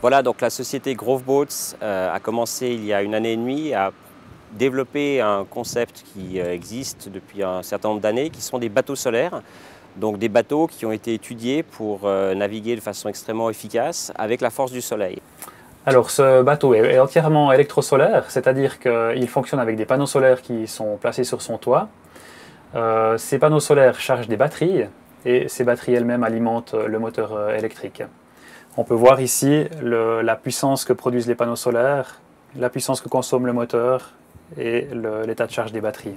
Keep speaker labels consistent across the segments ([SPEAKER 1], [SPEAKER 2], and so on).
[SPEAKER 1] Voilà, donc la société Grove Boats a commencé il y a une année et demie à développer un concept qui existe depuis un certain nombre d'années, qui sont des bateaux solaires. Donc des bateaux qui ont été étudiés pour naviguer de façon extrêmement efficace avec la force du soleil.
[SPEAKER 2] Alors ce bateau est entièrement électrosolaire, c'est-à-dire qu'il fonctionne avec des panneaux solaires qui sont placés sur son toit. Ces panneaux solaires chargent des batteries et ces batteries elles-mêmes alimentent le moteur électrique. On peut voir ici la puissance que produisent les panneaux solaires, la puissance que consomme le moteur et l'état de charge des batteries.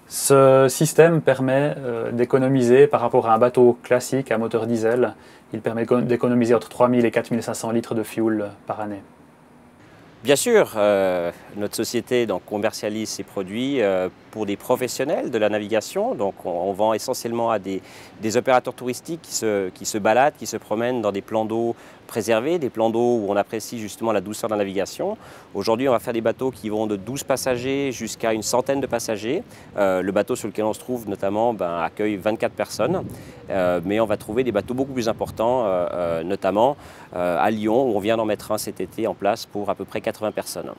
[SPEAKER 2] Ce système permet d'économiser par rapport à un bateau classique à moteur diesel. Il permet d'économiser entre 3000 et 4500 litres de fuel par année.
[SPEAKER 1] Bien sûr, notre société commercialise ses produits pour des professionnels de la navigation. Donc on vend essentiellement à des opérateurs touristiques qui se baladent, qui se promènent dans des plans d'eau préservés, des plans d'eau où on apprécie justement la douceur de la navigation. Aujourd'hui, on va faire des bateaux qui vont de 12 passagers jusqu'à une centaine de passagers. Le bateau sur lequel on se trouve notamment accueille 24 personnes, mais on va trouver des bateaux beaucoup plus importants, notamment à Lyon, où on vient d'en mettre un cet été en place pour à peu près 80 personnes.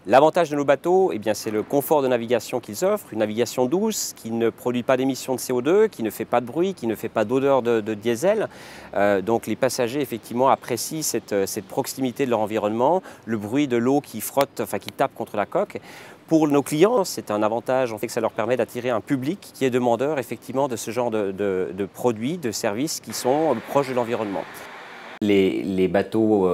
[SPEAKER 1] L'avantage de nos bateaux, c'est le confort de navigation qu'ils offrent, une navigation douce qui ne produit pas d'émissions de CO2, qui ne fait pas de bruit, qui ne fait pas d'odeur de diesel. Donc les passagers effectivement apprécient cette proximité de leur environnement, le bruit de l'eau qui frotte, qui tape contre la coque. Pour nos clients, c'est un avantage, en fait, que ça leur permet d'attirer un public qui est demandeur effectivement de ce genre de produits, de services qui sont proches de l'environnement. Les bateaux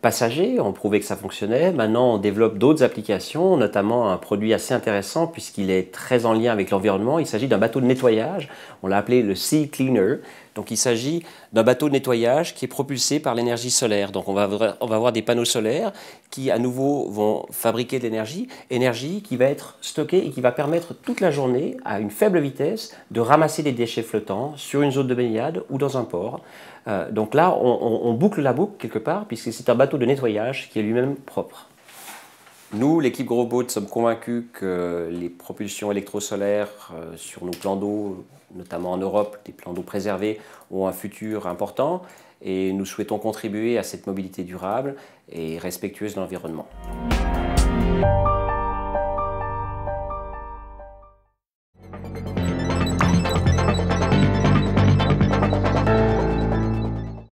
[SPEAKER 1] passagers ont prouvé que ça fonctionnait. Maintenant, on développe d'autres applications, notamment un produit assez intéressant puisqu'il est très en lien avec l'environnement. Il s'agit d'un bateau de nettoyage. On l'a appelé le Sea Cleaner. Donc, il s'agit d'un bateau de nettoyage qui est propulsé par l'énergie solaire. Donc, on va avoir des panneaux solaires qui, à nouveau, vont fabriquer de l'énergie qui va être stockée et qui va permettre toute la journée, à une faible vitesse, de ramasser des déchets flottants sur une zone de baignade ou dans un port. Donc là, on boucle la boucle quelque part, puisque c'est un bateau de nettoyage qui est lui-même propre. Nous, l'équipe Grove Boats, sommes convaincus que les propulsions électrosolaires sur nos plans d'eau, notamment en Europe, des plans d'eau préservés, ont un futur important et nous souhaitons contribuer à cette mobilité durable et respectueuse de l'environnement.